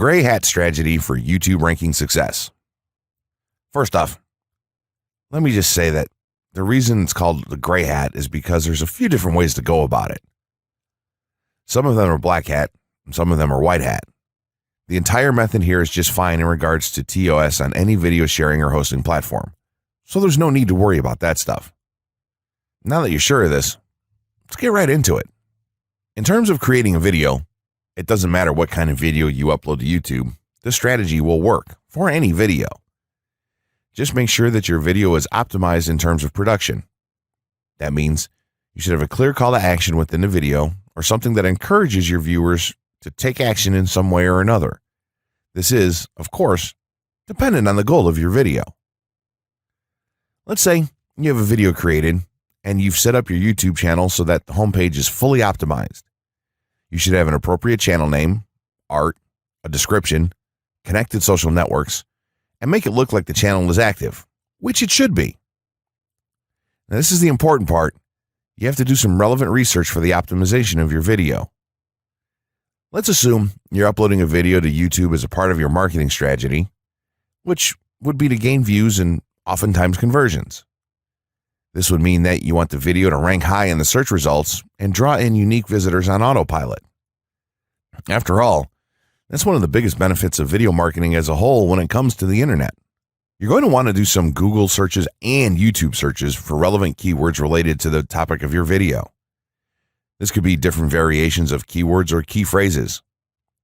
gray hat strategy for YouTube ranking success. First off, let me just say that the reason it's called the gray hat is because there's a few different ways to go about it. Some of them are black hat, and some of them are white hat. The entire method here is just fine in regards to TOS on any video sharing or hosting platform, so there's no need to worry about that stuff. Now that you're sure of this, let's get right into it. In terms of creating a video, it doesn't matter what kind of video you upload to YouTube, this strategy will work for any video. Just make sure that your video is optimized in terms of production. That means you should have a clear call to action within the video or something that encourages your viewers to take action in some way or another. This is, of course, dependent on the goal of your video. Let's say you have a video created and you've set up your YouTube channel so that the homepage is fully optimized. You should have an appropriate channel name, art, a description, connected social networks, and make it look like the channel is active, which it should be. Now, this is the important part. You have to do some relevant research for the optimization of your video. Let's assume you're uploading a video to YouTube as a part of your marketing strategy, which would be to gain views and oftentimes conversions. This would mean that you want the video to rank high in the search results and draw in unique visitors on autopilot. After all, that's one of the biggest benefits of video marketing as a whole when it comes to the internet. You're going to want to do some Google searches and YouTube searches for relevant keywords related to the topic of your video. This could be different variations of keywords or key phrases.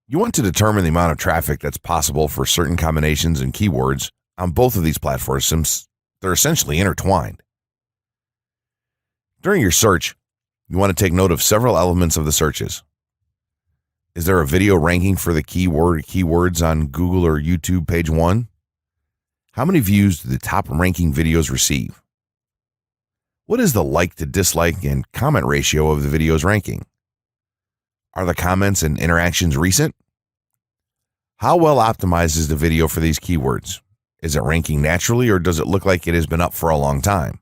You want to determine the amount of traffic that's possible for certain combinations and keywords on both of these platforms since they're essentially intertwined. During your search, you want to take note of several elements of the searches. Is there a video ranking for the keyword or keywords on Google or YouTube page 1? How many views do the top ranking videos receive? What is the like to dislike and comment ratio of the video's ranking? Are the comments and interactions recent? How well optimized is the video for these keywords? Is it ranking naturally or does it look like it has been up for a long time?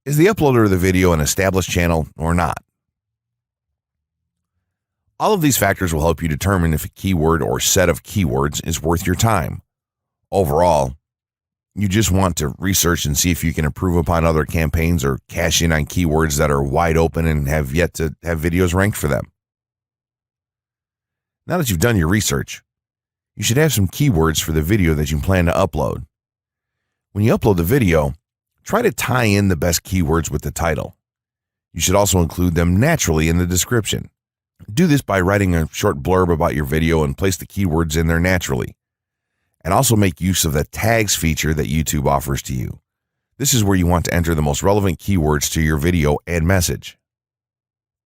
Is the uploader of the video an established channel or not? All of these factors will help you determine if a keyword or set of keywords is worth your time. Overall, you just want to research and see if you can improve upon other campaigns or cash in on keywords that are wide open and have yet to have videos ranked for them. Now that you've done your research, you should have some keywords for the video that you plan to upload. When you upload the video, try to tie in the best keywords with the title. You should also include them naturally in the description. Do this by writing a short blurb about your video and place the keywords in there naturally. And also make use of the tags feature that YouTube offers to you. This is where you want to enter the most relevant keywords to your video and message.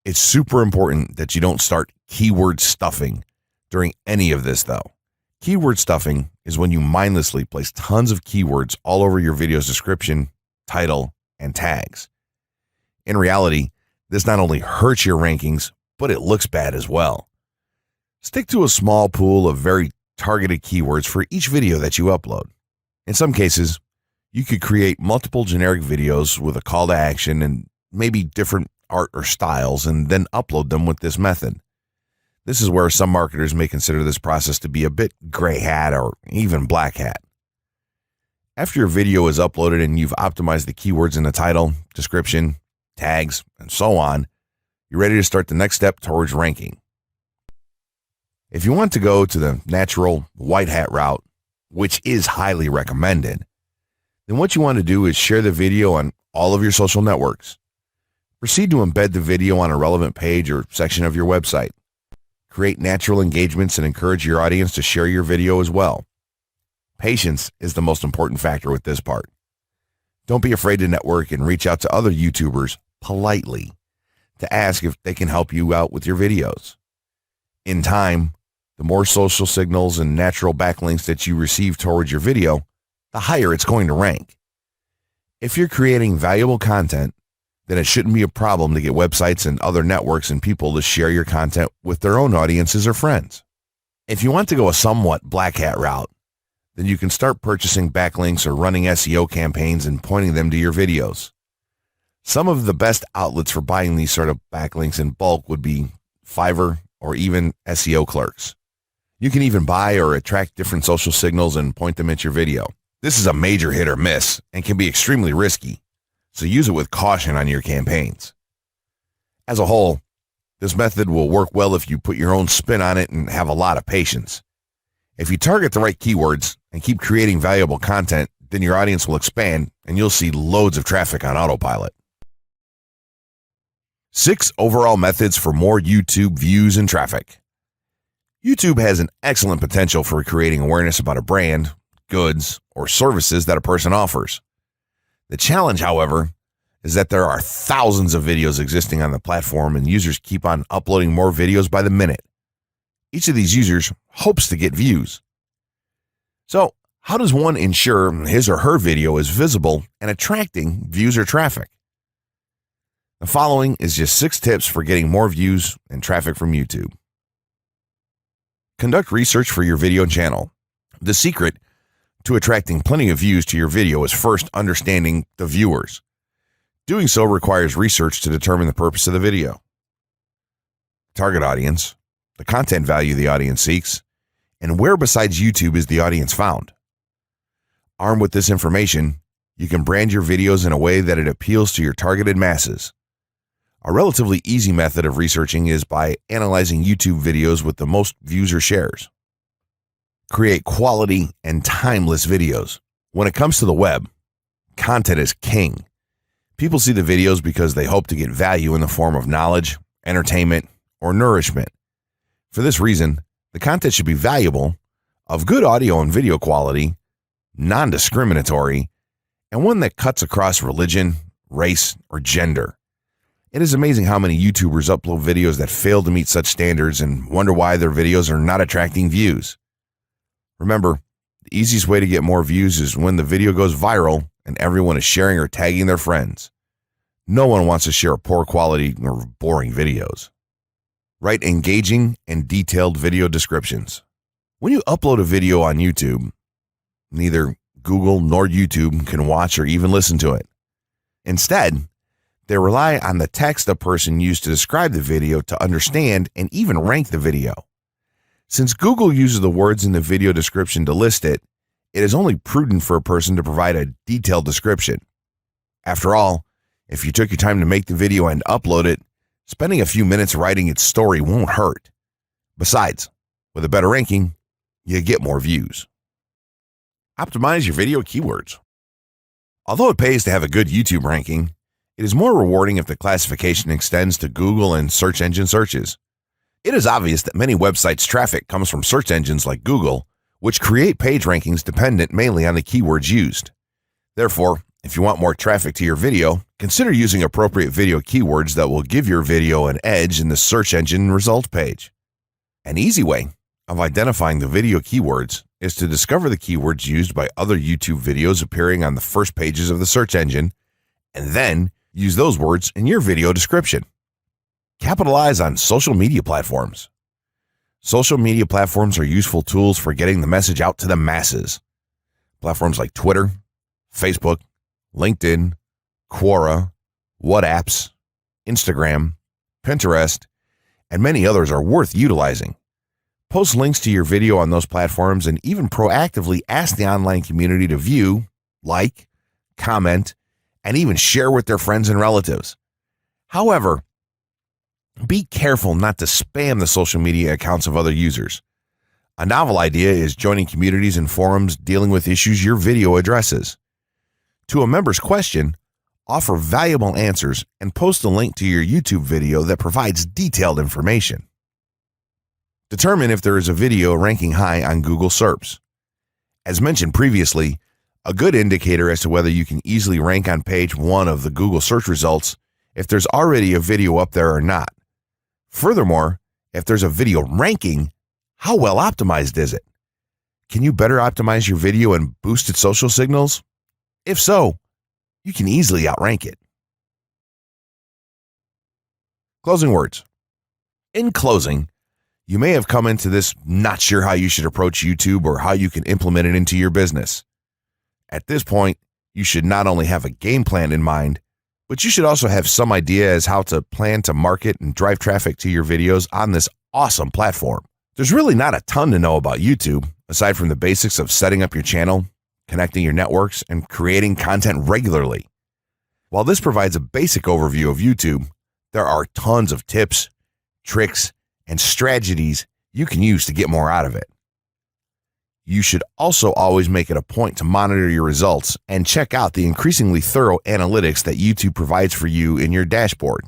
It's super important that you don't start keyword stuffing during any of this though. Keyword stuffing is when you mindlessly place tons of keywords all over your video's description, title, and tags. In reality, this not only hurts your rankings, but it looks bad as well. Stick to a small pool of very targeted keywords for each video that you upload. In some cases, you could create multiple generic videos with a call to action and maybe different art or styles and then upload them with this method. This is where some marketers may consider this process to be a bit gray hat or even black hat. After your video is uploaded and you've optimized the keywords in the title, description, tags, and so on, you're ready to start the next step towards ranking. If you want to go to the natural white hat route, which is highly recommended, then what you want to do is share the video on all of your social networks. Proceed to embed the video on a relevant page or section of your website. Create natural engagements and encourage your audience to share your video as well. Patience is the most important factor with this part. Don't be afraid to network and reach out to other YouTubers politely to ask if they can help you out with your videos. In time, the more social signals and natural backlinks that you receive towards your video, the higher it's going to rank. If you're creating valuable content, then it shouldn't be a problem to get websites and other networks and people to share your content with their own audiences or friends. If you want to go a somewhat black hat route, then you can start purchasing backlinks or running SEO campaigns and pointing them to your videos. Some of the best outlets for buying these sort of backlinks in bulk would be Fiverr or even SEO clerks. You can even buy or attract different social signals and point them at your video. This is a major hit or miss and can be extremely risky, so use it with caution on your campaigns. As a whole, this method will work well if you put your own spin on it and have a lot of patience. If you target the right keywords and keep creating valuable content, then your audience will expand and you'll see loads of traffic on autopilot. 6 overall methods for more YouTube views and traffic. YouTube has an excellent potential for creating awareness about a brand, goods, or services that a person offers. The challenge, however, is that there are thousands of videos existing on the platform and users keep on uploading more videos by the minute. Each of these users hopes to get views. So, how does one ensure his or her video is visible and attracting views or traffic? The following is just 6 tips for getting more views and traffic from YouTube. Conduct research for your video channel. The secret to attracting plenty of views to your video is first understanding the viewers. Doing so requires research to determine the purpose of the video, target audience, the content value the audience seeks, and where besides YouTube is the audience found. Armed with this information, you can brand your videos in a way that it appeals to your targeted masses. A relatively easy method of researching is by analyzing YouTube videos with the most views or shares. Create quality and timeless videos. When it comes to the web, content is king. People see the videos because they hope to get value in the form of knowledge, entertainment, or nourishment. For this reason, the content should be valuable, of good audio and video quality, non-discriminatory, and one that cuts across religion, race, or gender. It is amazing how many YouTubers upload videos that fail to meet such standards and wonder why their videos are not attracting views. Remember, the easiest way to get more views is when the video goes viral and everyone is sharing or tagging their friends. No one wants to share poor quality or boring videos. Write engaging and detailed video descriptions. When you upload a video on YouTube, neither Google nor YouTube can watch or even listen to it. Instead, they rely on the text a person used to describe the video to understand and even rank the video. Since Google uses the words in the video description to list it, it is only prudent for a person to provide a detailed description. After all, if you took your time to make the video and upload it, spending a few minutes writing its story won't hurt. Besides, with a better ranking, you get more views. Optimize your video keywords. Although it pays to have a good YouTube ranking, it is more rewarding if the classification extends to Google and search engine searches. It is obvious that many websites' traffic comes from search engines like Google, which create page rankings dependent mainly on the keywords used. Therefore, if you want more traffic to your video, consider using appropriate video keywords that will give your video an edge in the search engine result page. An easy way of identifying the video keywords is to discover the keywords used by other YouTube videos appearing on the first pages of the search engine, and then use those words in your video description. Capitalize on social media platforms. Social media platforms are useful tools for getting the message out to the masses. Platforms like Twitter, Facebook, LinkedIn, Quora, WhatsApp, Instagram, Pinterest, and many others are worth utilizing. Post links to your video on those platforms and even proactively ask the online community to view, like, comment, and even share with their friends and relatives. However, be careful not to spam the social media accounts of other users. A novel idea is joining communities and forums dealing with issues your video addresses. To a member's question, offer valuable answers and post a link to your YouTube video that provides detailed information. Determine if there is a video ranking high on Google SERPs. As mentioned previously, a good indicator as to whether you can easily rank on page 1 of the Google search results if there's already a video up there or not. Furthermore, if there's a video ranking, how well optimized is it? Can you better optimize your video and boost its social signals? If so, you can easily outrank it. Closing words. In closing, you may have come into this not sure how you should approach YouTube or how you can implement it into your business. At this point, you should not only have a game plan in mind, but you should also have some idea as how to plan to market and drive traffic to your videos on this awesome platform. There's really not a ton to know about YouTube, aside from the basics of setting up your channel, connecting your networks, and creating content regularly. While this provides a basic overview of YouTube, there are tons of tips, tricks, and strategies you can use to get more out of it. You should also always make it a point to monitor your results and check out the increasingly thorough analytics that YouTube provides for you in your dashboard.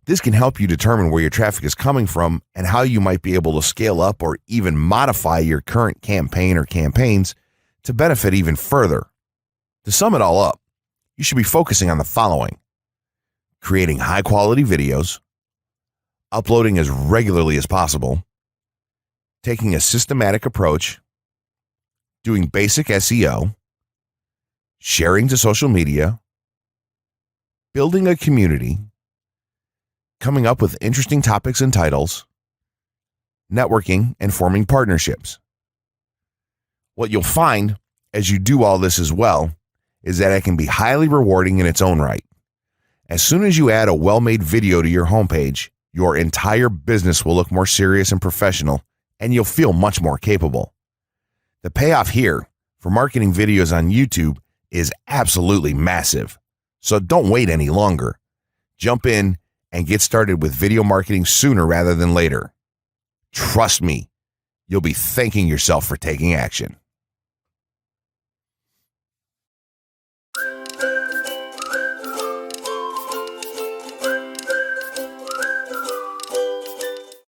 This can help you determine where your traffic is coming from and how you might be able to scale up or even modify your current campaign or campaigns to benefit even further. To sum it all up, you should be focusing on the following: creating high-quality videos, uploading as regularly as possible, taking a systematic approach, doing basic SEO, sharing to social media, building a community, coming up with interesting topics and titles, networking, and forming partnerships. What you'll find as you do all this as well is that it can be highly rewarding in its own right. As soon as you add a well-made video to your homepage, your entire business will look more serious and professional, and you'll feel much more capable. The payoff here for marketing videos on YouTube is absolutely massive. So don't wait any longer. Jump in and get started with video marketing sooner rather than later. Trust me, you'll be thanking yourself for taking action.